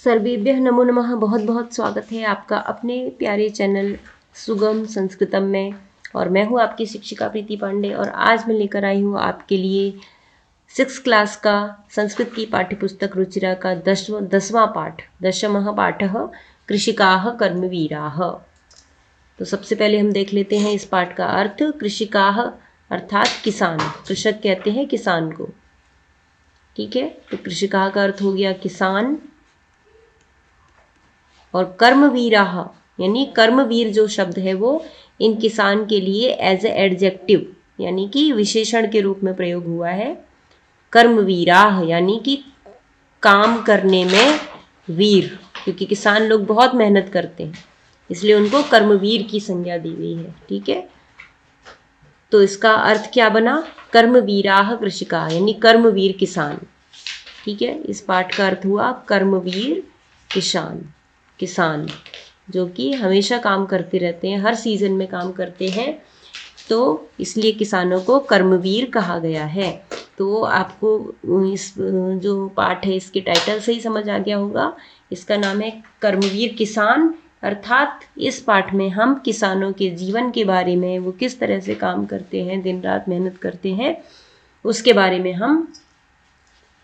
सर्वेभ्यः नमो नमः। बहुत बहुत स्वागत है आपका अपने प्यारे चैनल सुगम संस्कृतम में। और मैं हूँ आपकी शिक्षिका प्रीति पांडे और आज मैं लेकर आई हूँ आपके लिए 6th क्लास का संस्कृत की पाठ्यपुस्तक रुचिरा का दसवां पाठ, दशमः पाठः कृषिकाः कर्मवीराः। तो सबसे पहले हम देख लेते हैं इस पाठ का अर्थ। कृषिकाः अर्थात किसान, कृषक कहते हैं किसान को, ठीक है। तो कृषिकाः का अर्थ हो गया किसान, और कर्मवीराः यानी कर्मवीर जो शब्द है वो इन किसान के लिए एज ए एडजेक्टिव यानी कि विशेषण के रूप में प्रयोग हुआ है। कर्मवीराः यानी कि काम करने में वीर, क्योंकि किसान लोग बहुत मेहनत करते हैं इसलिए उनको कर्मवीर की संज्ञा दी गई है, ठीक है। तो इसका अर्थ क्या बना? कर्मवीराः कृषिकाः यानी कर्मवीर किसान, ठीक है। इस पाठ का अर्थ हुआ कर्मवीर किसान, किसान जो कि हमेशा काम करते रहते हैं, हर सीजन में काम करते हैं, तो इसलिए किसानों को कर्मवीर कहा गया है। तो आपको इस जो पाठ है इसके टाइटल से ही समझ आ गया होगा, इसका नाम है कर्मवीर किसान। अर्थात इस पाठ में हम किसानों के जीवन के बारे में, वो किस तरह से काम करते हैं, दिन रात मेहनत करते हैं, उसके बारे में हम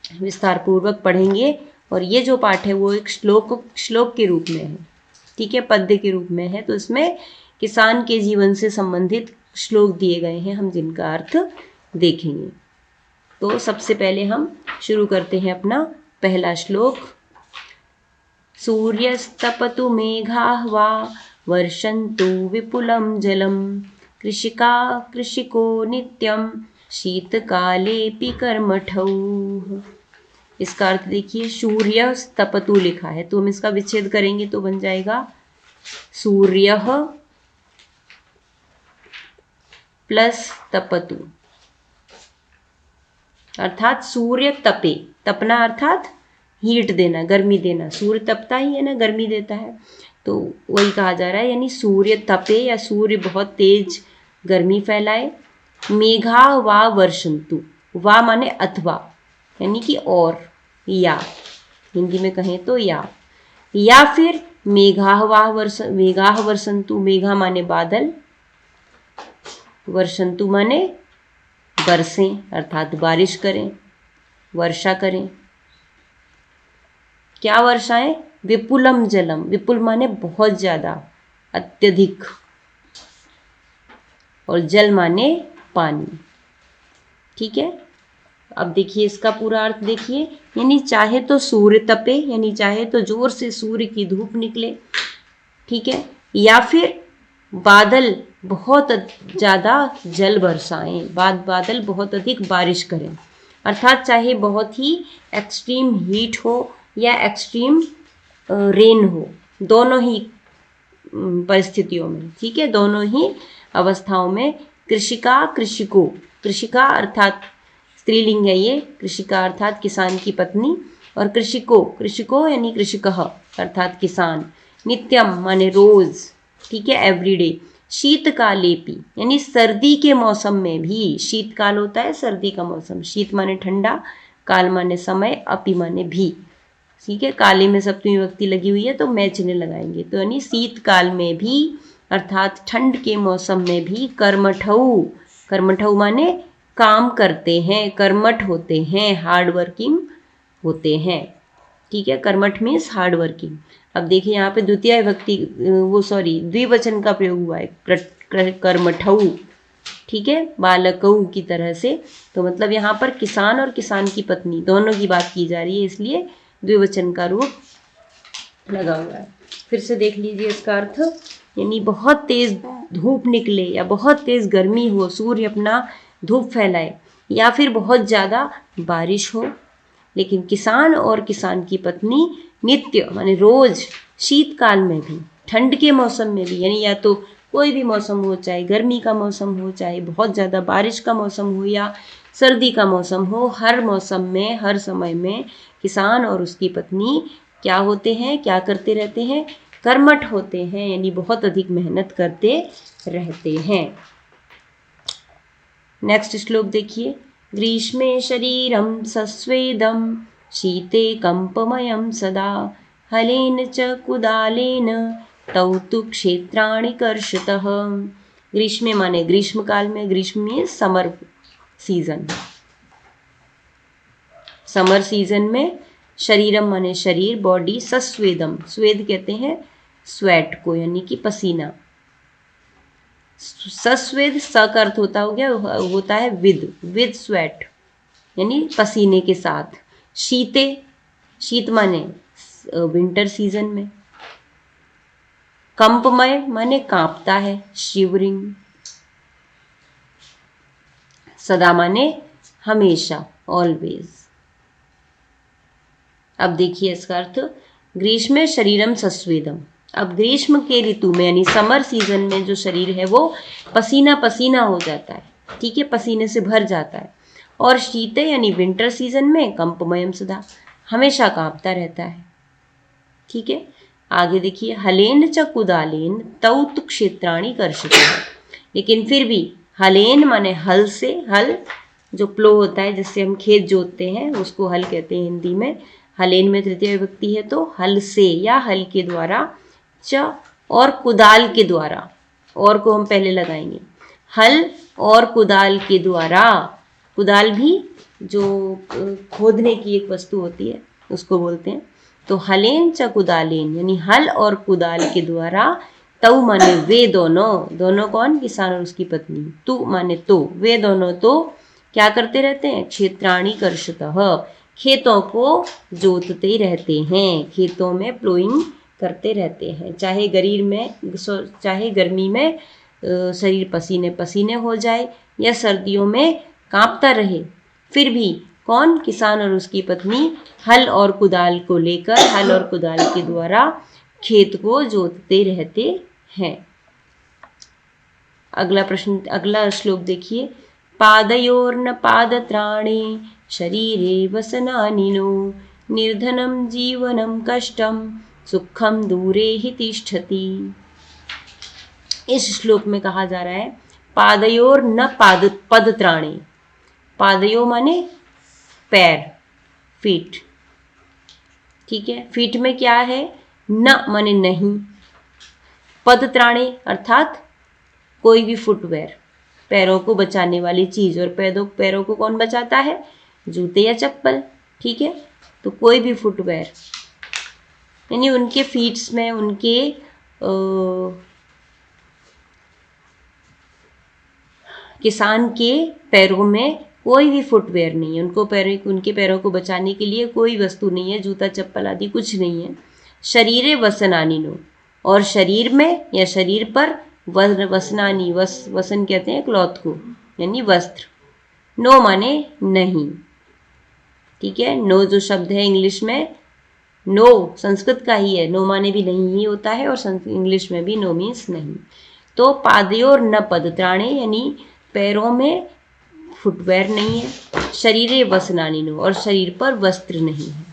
विस्तार पूर्वक पढ़ेंगे। और ये जो पाठ है वो एक श्लोक के रूप में है, ठीक है, पद्य के रूप में है। तो इसमें किसान के जीवन से संबंधित श्लोक दिए गए हैं, हम जिनका अर्थ देखेंगे। तो सबसे पहले हम शुरू करते हैं अपना पहला श्लोक। सूर्यस्तपतु मेघाः वा वर्षन्तु विपुलं जलम, कृषिका कृषिको नित्यं शीतकालेऽपि कर्मठौ। इसका अर्थ देखिए, सूर्य तपतु लिखा है तो हम इसका विच्छेद करेंगे तो बन जाएगा सूर्य प्लस तपतु, अर्थात सूर्य तपे, तपना अर्थात हीट देना, गर्मी देना। सूर्य तपता ही है ना, गर्मी देता है, तो वही कहा जा रहा है, यानी सूर्य तपे या सूर्य बहुत तेज गर्मी फैलाए। मेघा वा वर्षन्तु, वा माने अथवा यानी कि और, या हिंदी में कहें तो या फिर मेघाः वर्षन्तु, मेघा माने बादल, वर्षन्तु माने बरसें अर्थात बारिश करें, वर्षा करें। क्या वर्षाएं? विपुलम जलम, विपुल माने बहुत ज्यादा, अत्यधिक, और जल माने पानी, ठीक है। अब देखिए इसका पूरा अर्थ देखिए, यानी चाहे तो सूर्य तपे यानी चाहे तो जोर से सूर्य की धूप निकले, ठीक है, या फिर बादल बहुत ज़्यादा जल बरसाएं, बादल बहुत अधिक बारिश करें, अर्थात चाहे बहुत ही एक्सट्रीम हीट हो या एक्सट्रीम रेन हो, दोनों ही परिस्थितियों में, ठीक है, दोनों ही अवस्थाओं में। कृषिका कृषिको, कृषिका अर्थात स्त्रीलिंग है ये, कृषिका अर्थात किसान की पत्नी, और कृषिको यानी कृषिकः अर्थात किसान। नित्यम माने रोज, ठीक है, एवरीडे। शीतकालेपि यानी सर्दी के मौसम में भी, शीतकाल होता है सर्दी का मौसम, शीत माने ठंडा, काल माने समय, अपि माने भी, ठीक है। काले में सप्तमी विभक्ति लगी हुई है तो मैं चिन्ह लगाएंगे, तो यानी शीतकाल में भी अर्थात ठंड के मौसम में भी कर्मठौ, कर्मठौ माने काम करते हैं, कर्मठ होते हैं, हार्ड वर्किंग होते हैं, ठीक है। कर्मठ मीन्स हार्ड वर्किंग। अब देखिए यहाँ पे द्वितीय विभक्ति द्विवचन का प्रयोग हुआ है, कर्मठौ, ठीक है, बालकौ की तरह से। तो मतलब यहाँ पर किसान और किसान की पत्नी दोनों की बात की जा रही है, इसलिए द्विवचन का रूप लगा हुआ है। फिर से देख लीजिए इसका अर्थ, यानी बहुत तेज धूप निकले या बहुत तेज गर्मी हो, सूर्य अपना धूप फैलाए, या फिर बहुत ज़्यादा बारिश हो, लेकिन किसान और किसान की पत्नी नित्य माने रोज, शीतकाल में भी, ठंड के मौसम में भी, यानी या तो कोई भी मौसम हो, चाहे गर्मी का मौसम हो, चाहे बहुत ज़्यादा बारिश का मौसम हो या सर्दी का मौसम हो, हर मौसम में, हर समय में किसान और उसकी पत्नी क्या होते हैं, क्या करते रहते हैं? कर्मठ होते हैं, यानी बहुत अधिक मेहनत करते रहते हैं। नेक्स्ट श्लोक देखिए। ग्रीष्मे शरीरं सस्वेदं शीते कंपमयं सदा हलेन च कुदालेन तौ तु क्षेत्राणि कर्षतः। ग्रीष्मे माने ग्रीष्म काल में, ग्रीष्म में समर सीजन, समर सीजन में शरीरम माने शरीर, बॉडी, सस्वेदम, स्वेद कहते हैं स्वेट को यानी कि पसीना। सस्वेद स का अर्थ होता है विद स्वेट यानी पसीने के साथ। शीते, शीत माने विंटर सीजन में। कंपमय माने कांपता है, शिवरिंग। सदा माने हमेशा, ऑलवेज। अब देखिए इसका अर्थ, ग्रीष्म शरीरम सस्वेदम। अब ग्रीष्म के ऋतु में यानी समर सीजन में जो शरीर है वो पसीना पसीना हो जाता है, ठीक है, पसीने से भर जाता है। और शीते यानी विंटर सीजन में कंपमयम सदा, हमेशा कांपता रहता है, ठीक है। आगे देखिए, हलेन च कुदालेन तौ तु क्षेत्राणि कर्षतः। लेकिन फिर भी हलेन माने हल से, हल जो प्लो होता है जिससे हम खेत जोतते हैं उसको हल कहते हैं हिंदी में। हलेन में तृतीय विभक्ति है तो हल से या हल के द्वारा, च और कुदाल के द्वारा, और को हम पहले लगाएंगे, हल और कुदाल के द्वारा। कुदाल भी जो खोदने की एक वस्तु होती है उसको बोलते हैं। तो हलेन च कुदालेन यानी हल और कुदाल के द्वारा, तऊ माने वे दोनों, दोनों कौन, किसान और उसकी पत्नी, तू माने तो, वे दोनों तो क्या करते रहते हैं, क्षेत्राणि कर्षतः, खेतों को जोतते रहते हैं, खेतों में प्लोइंग करते रहते हैं। चाहे चाहे गर्मी में शरीर पसीने पसीने हो जाए या सर्दियों में कांपता रहे, फिर भी कौन, किसान और उसकी पत्नी हल और कुदाल को लेकर, हल और कुदाल के द्वारा खेत को जोतते रहते हैं। अगला प्रश्न, अगला श्लोक देखिए, पादयोर्न पादत्राणे शरीरे वसनानिनो निर्धनं जीवनं कष्टं सुखम दूरे हि तिष्ठति। इस श्लोक में कहा जा रहा है, पादयोर न पदत्राणे, पादयो माने पैर, फीट, ठीक है। फीट में क्या है, न माने नहीं, पदत्राणे अर्थात कोई भी फुटवेयर, पैरों को बचाने वाली चीज। और पैरों को कौन बचाता है, जूते या चप्पल, ठीक है। तो कोई भी फुटवेयर यानी उनके फीट्स में, उनके किसान के पैरों में कोई भी फुटवेयर नहीं है, उनके पैरों को बचाने के लिए कोई वस्तु नहीं है, जूता चप्पल आदि कुछ नहीं है। शरीरे वसनानिनो, और शरीर में या शरीर पर वसनानी, वसन कहते हैं क्लॉथ को यानी वस्त्र। नो माने नहीं, ठीक है। नो जो शब्द है इंग्लिश में, नो संस्कृत का ही है, नो माने भी नहीं ही होता है, और इंग्लिश में भी नो मीन्स नहीं। तो पादयोर न पदत्राणे यानी पैरों में फुटवेयर नहीं है, शरीरे वसनानिनो और शरीर पर वस्त्र नहीं है।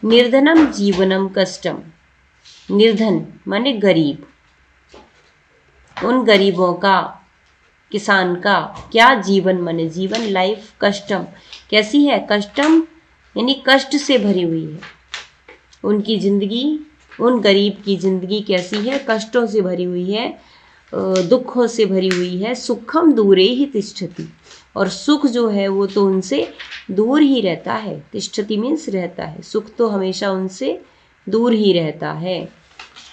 निर्धनम जीवनम कष्टम, निर्धन माने गरीब, उन गरीबों का, किसान का क्या, जीवन माने जीवन, लाइफ, कष्टम कैसी है, कष्टम यानी कष्ट से भरी हुई है उनकी जिंदगी, उन गरीब की जिंदगी कैसी है, कष्टों से भरी हुई है, दुखों से भरी हुई है। सुखम दूरे ही तिष्ठति, और सुख जो है वो तो उनसे दूर ही रहता है। तिष्ठति मीन्स रहता है, सुख तो हमेशा उनसे दूर ही रहता है।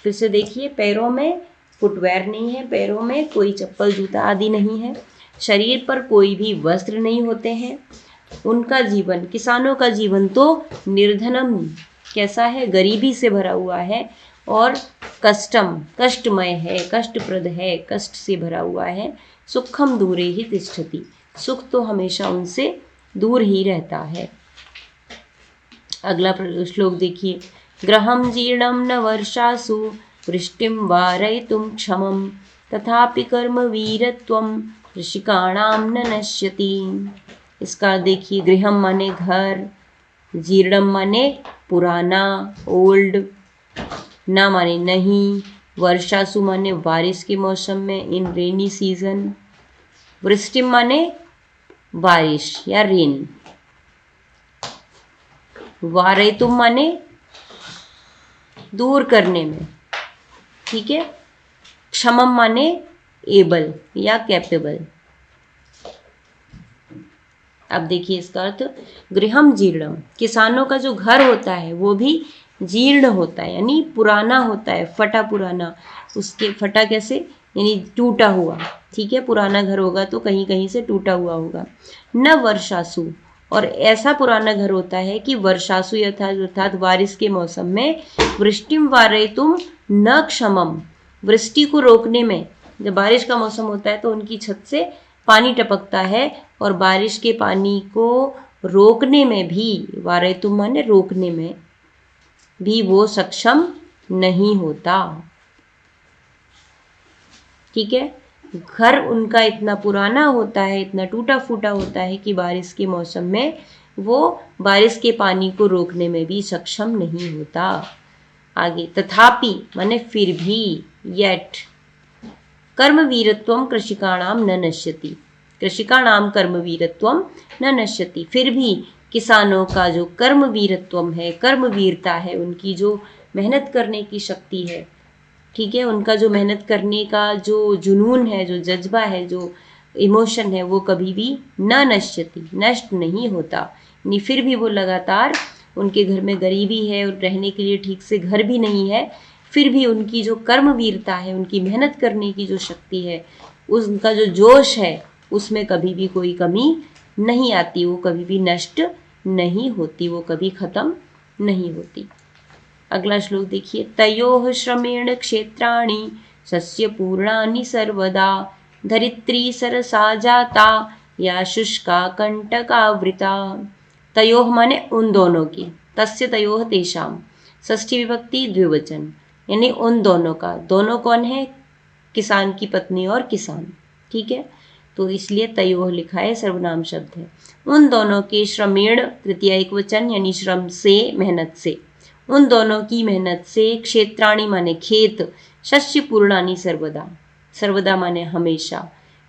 फिर से देखिए, पैरों में फुटवेयर नहीं है, पैरों में कोई चप्पल जूता आदि नहीं है, शरीर पर कोई भी वस्त्र नहीं होते हैं। उनका जीवन, किसानों का जीवन तो निर्धनम कैसा है, गरीबी से भरा हुआ है, और कष्टम कष्टमय है, कष्टप्रद है, कष्ट से भरा हुआ है। सुखम दूरे ही तिष्ठति, सुख तो हमेशा उनसे दूर ही रहता है। अगला श्लोक देखिए, ग्रहम जीर्णम न वर्षासु वृष्टिम वारयितुं क्षमं तथापि कर्म वीरत्वं ऋषिकाणां न नश्यति। इसका देखिए, गृहम माने घर, जीर्णम माने पुराना, ओल्ड, ना माने नहीं, वर्षासु माने बारिश के मौसम में, इन रेनी सीजन, वृष्टिम माने बारिश या रेन, वारयितुम माने दूर करने में, ठीक है। क्षमम माने एबल या कैपेबल। अब देखिए इसका अर्थ, गृहम जीर्णम, किसानों का जो घर होता है वो भी जीर्ण होता है, यानी पुराना होता है, फटा पुराना। उसके फटा कैसे, यानी टूटा हुआ, ठीक है। पुराना घर होगा तो कहीं कहीं से टूटा हुआ होगा। न वर्षासु, और ऐसा पुराना घर होता है कि वर्षासु अर्थात बारिश के मौसम में, वृष्टिम वारयितुम न क्षमम, वृष्टि को रोकने में, जब बारिश का मौसम होता है तो उनकी छत से पानी टपकता है और बारिश के पानी को रोकने में भी, वारयितुम माने रोकने में भी वो सक्षम नहीं होता, ठीक है। घर उनका इतना पुराना होता है, इतना टूटा फूटा होता है कि बारिश के मौसम में वो बारिश के पानी को रोकने में भी सक्षम नहीं होता। आगे, तथापि माने फिर भी, येट, कर्मवीरत्वम कृषिकाणाम न नश्यति, कृषिकाणाम कर्मवीरत्वम न नश्यति, फिर भी किसानों का जो कर्मवीरत्वम है, कर्मवीरता है, उनकी जो मेहनत करने की शक्ति है, ठीक है, उनका जो मेहनत करने का जो जुनून है, जो जज्बा है, जो इमोशन है, वो कभी भी न नश्यति, नष्ट नहीं होता। नहीं, फिर भी वो लगातार, उनके घर में गरीबी है और रहने के लिए ठीक से घर भी नहीं है, फिर भी उनकी जो कर्मवीरता है, उनकी मेहनत करने की जो शक्ति है, उनका जो जोश है, उसमें कभी भी कोई कमी नहीं आती, वो कभी भी नष्ट नहीं होती, वो कभी खत्म नहीं होती। अगला श्लोक देखिए, तयोः श्रमेण क्षेत्राणि सस्य पूर्णानि सर्वदा, धरित्री सरसा जाता या शुष्का कंटकावृता। तयोः माने उन दोनों की, तस्य तयोः तेषाम, षष्ठी विभक्ति द्विवचन, यानी उन दोनों का। दोनों कौन है, किसान की पत्नी और किसान, ठीक है, तो इसलिए तयोः लिखा है, सर्वनाम शब्द है। उन दोनों के, श्रमेण तृतीया एक वचन, यानी श्रम से, मेहनत से, उन दोनों की मेहनत से, क्षेत्राणि माने खेत, शस्य पूर्णानि सर्वदा, सर्वदा माने हमेशा,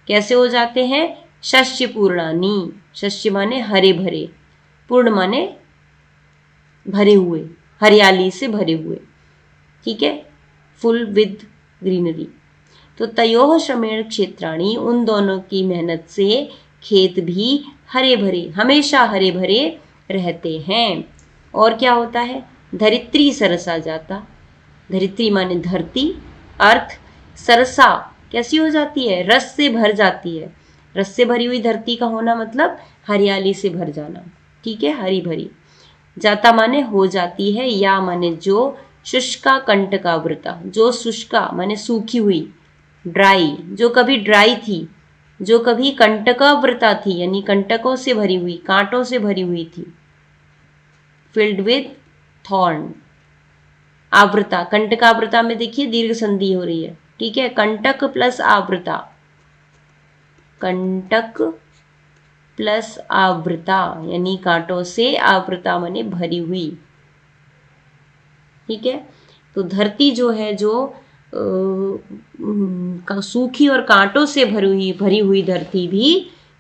कैसे हो जाते हैं, शस्य पूर्णानि, शस्य माने हरे भरे, पूर्ण माने भरे हुए, हरियाली से भरे हुए, ठीक है, फुल विद ग्रीनरी। तो तयोः श्रमेण क्षेत्राणि, उन दोनों की मेहनत से खेत भी हरे भरे, हमेशा हरे भरे रहते हैं। और क्या होता है, धरित्री सरसा जाता, धरित्री माने धरती, अर्थ सरसा कैसी हो जाती है, रस से भर जाती है, रस से भरी हुई धरती का होना मतलब हरियाली से भर जाना, ठीक है, हरी भरी। जाता माने हो जाती है, या माने जो, शुष्का कंटकावृता, जो शुष्का माने सूखी हुई, ड्राई, जो कभी ड्राई थी, जो कभी कंटकावृता थी, यानी कंटकों से भरी हुई, कांटों से भरी हुई थी, फिल्ड विद थॉर्न। आवृता, कंटकावृता में देखिए दीर्घ संधि हो रही है, ठीक है, कंटक प्लस आवृता, कंटक प्लस आवृता, यानी कांटों से, आवृता माने भरी हुई, ठीक है। तो धरती जो है, जो सूखी और कांटों से भरी हुई धरती भी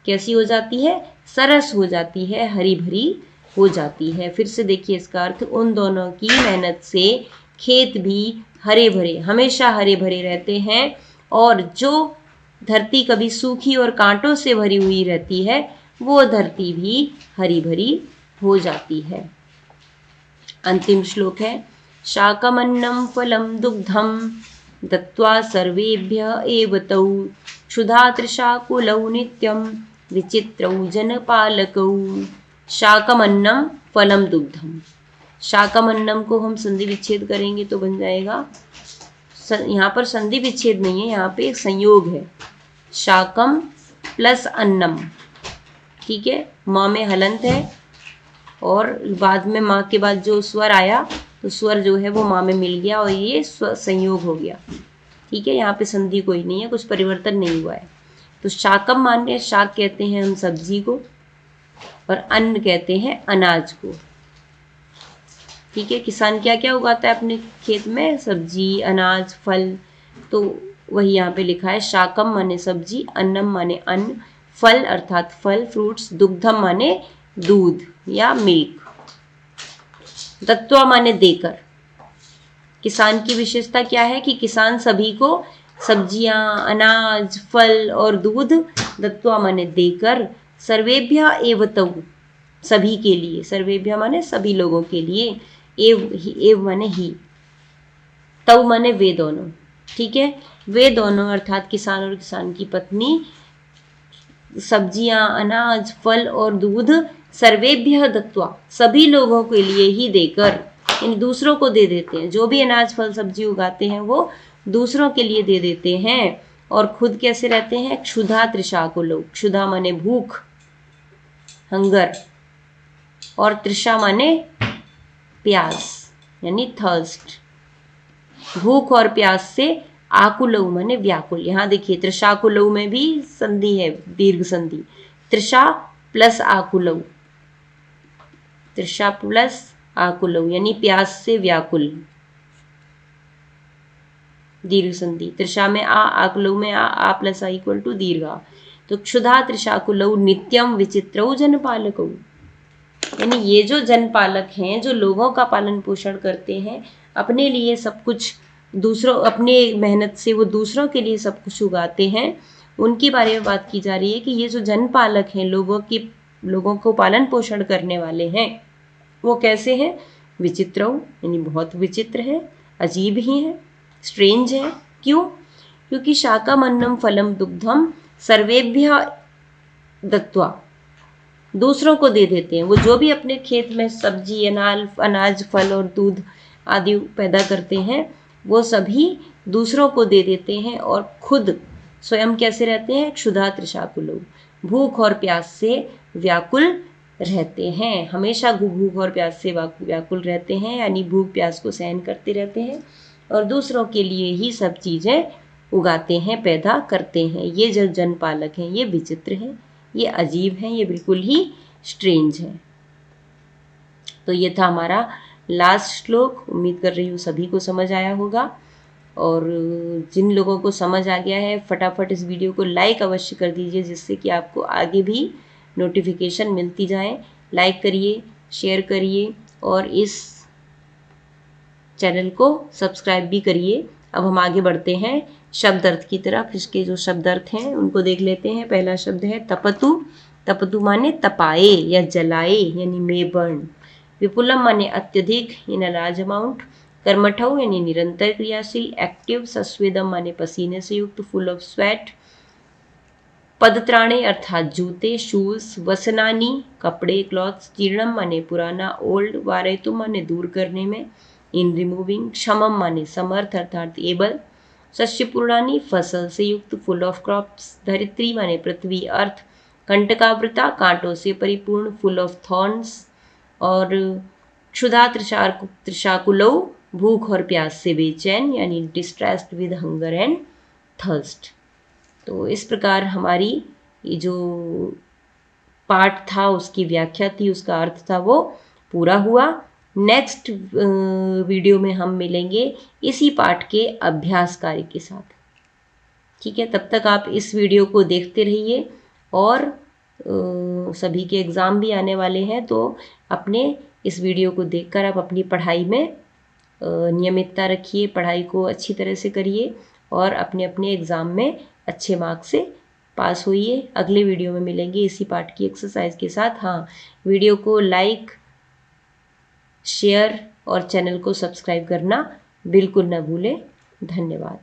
कैसी हो जाती है, सरस हो जाती है, हरी भरी हो जाती है। फिर से देखिए इसका अर्थ, उन दोनों की मेहनत से खेत भी हरे भरे, हमेशा हरे भरे रहते हैं, और जो धरती कभी सूखी और कांटों से भरी हुई रहती है, वो धरती भी हरी भरी हो जाती है। अंतिम श्लोक है, शाकमन्नं फलं दुग्धं दत्त्वा सर्वेभ्यः एव तौ, क्षुधा तृषाकुलौ नित्यं विचित्रौ जनपालकौ। शाकमन्नं फलं दुग्धम, शाकमन्नम को हम संधि विच्छेद करेंगे तो बन जाएगा, यहाँ पर संधि विच्छेद नहीं है, यहाँ पे एक संयोग है, शाकम प्लस अन्नम, ठीक है, माँ में हलंत है और बाद में माँ के बाद जो स्वर आया तो स्वर जो है वो माँ में मिल गया और ये संयोग हो गया, ठीक है। यहाँ पे संधि कोई नहीं है, कुछ परिवर्तन नहीं हुआ है। तो शाकम माने, शाक कहते हैं हम सब्जी को, और अन्न कहते हैं अनाज को, ठीक है। किसान क्या क्या उगाता है अपने खेत में, सब्जी, अनाज, फल, तो वही यहाँ पे लिखा है, शाकम माने सब्जी, अन्नम माने अन्न, फल अर्थात फल, फ्रूट्स, दुग्धम माने दूध या मिल्क, दत्वा माने देकर, किसान की विशेषता क्या है कि किसान सभी को सब्जियां, अनाज, फल और दूध दत्वा माने देकर, सर्वेभ्य एव तौ सभी के लिए, सर्वेभ्य माने सभी लोगों के लिए, एव माने ही, तौ माने वे दोनों, ठीक है। वे दोनों अर्थात किसान और किसान की पत्नी सब्जियां, अनाज, फल और दूध सर्वेभ्य दत्वा सभी लोगों के लिए ही देकर, इन दूसरों को दे देते हैं। जो भी अनाज, फल, सब्जी उगाते हैं वो दूसरों के लिए दे देते हैं और खुद कैसे रहते हैं? क्षुधा तृषाकुलौ, क्षुधा माने भूख, हंगर, और तृषा माने प्यास यानी थर्स्ट, भूख और प्यास से, आकुलऊ माने व्याकुल। यहाँ देखिए तृषाकुलऊ में भी संधि है, दीर्घ संधि, तृषा प्लस आकुलऊ, तृषा प्लस आकुलऊ यानी प्यास से व्याकुल, दीर्घ संधि, तृषा में आ, आकुलऊ में आ प्लस आ इक्वल टू दीर्घ आ। तो क्षुधा तृषाकुलऊ नित्यम विचित्रऊ जनपालकऊ, यानी ये जो जनपालक हैं, जो लोगों का पालन पोषण करते हैं, अपने लिए सब कुछ, दूसरों अपने मेहनत से वो दूसरों के लिए सब कुछ उगाते हैं, उनके बारे में बात की जा रही है कि ये जो जनपालक हैं, लोगों को पालन पोषण करने वाले हैं, वो कैसे हैं? विचित्रऊ यानी बहुत विचित्र है, अजीब ही है, स्ट्रेंज है। क्यों? क्योंकि शाकामन्नम फलम दुग्धम सर्वेभ्य दत्वा, दूसरों को दे देते हैं। वो जो भी अपने खेत में सब्जी, अनाज, फल और दूध आदि पैदा करते हैं, वो सभी दूसरों को दे देते हैं और खुद स्वयं कैसे रहते हैं? क्षुधा तृषाकुलौ, भूख और प्यास से व्याकुल रहते हैं। हमेशा भूख और प्यास से व्याकुल रहते हैं, यानी भूख प्यास को सहन करते रहते हैं और दूसरों के लिए ही सब चीज़ें उगाते हैं, पैदा करते हैं। ये जो जनपालक हैं, ये विचित्र हैं, ये अजीब हैं, ये बिल्कुल ही स्ट्रेंज हैं। तो ये था हमारा लास्ट श्लोक। उम्मीद कर रही हूँ सभी को समझ आया होगा, और जिन लोगों को समझ आ गया है फटाफट इस वीडियो को लाइक अवश्य कर दीजिए, जिससे कि आपको आगे भी नोटिफिकेशन मिलती जाए। लाइक करिए, शेयर करिए और इस चैनल को सब्सक्राइब भी करिए। अब हम आगे बढ़ते हैं शब्द अर्थ की तरफ। इसके जो शब्द अर्थ हैं उनको देख लेते हैं। पहला शब्द है तपतु। तपतु माने तपाए या जलाए यानी मे बर्न। विपुलम माने अत्यधिक इन लार्ज अमाउंट। कर्मठौ यानी निरंतर क्रियाशील, एक्टिव। सस्वेदम माने पसीने से युक्त, फुल ऑफ स्वेट। पदत्राणे अर्थात जूते, शूज। वसनानी कपड़े, क्लॉथ्स। जीर्णम माने पुराना, ओल्ड। वारयतुम माने दूर करने में, इन रिमूविंग। क्षमम माने समर्थ अर्थात एबल। शस्यपूर्णानी फसल से युक्त, फुल ऑफ क्रॉप्स। धरित्री माने पृथ्वी, अर्थ। कंटकावृता कांटों से परिपूर्ण, फुल ऑफ थॉर्न्स। और क्षुधा तृषाकुलौ भूख और प्यास से बेचैन, यानी distressed with hunger and thirst. तो इस प्रकार हमारी ये जो पाठ था, उसकी व्याख्या थी, उसका अर्थ था, वो पूरा हुआ। नेक्स्ट वीडियो में हम मिलेंगे इसी पाठ के अभ्यास कार्य के साथ। ठीक है, तब तक आप इस वीडियो को देखते रहिए। और सभी के एग्ज़ाम भी आने वाले हैं, तो अपने इस वीडियो को देखकर आप अपनी पढ़ाई में नियमितता रखिए, पढ़ाई को अच्छी तरह से करिए और अपने अपने एग्ज़ाम में अच्छे मार्क्स से पास होइए। अगले वीडियो में मिलेंगे इसी पाठ की एक्सरसाइज के साथ। हाँ, वीडियो को लाइक, शेयर और चैनल को सब्सक्राइब करना बिल्कुल न भूलें। धन्यवाद।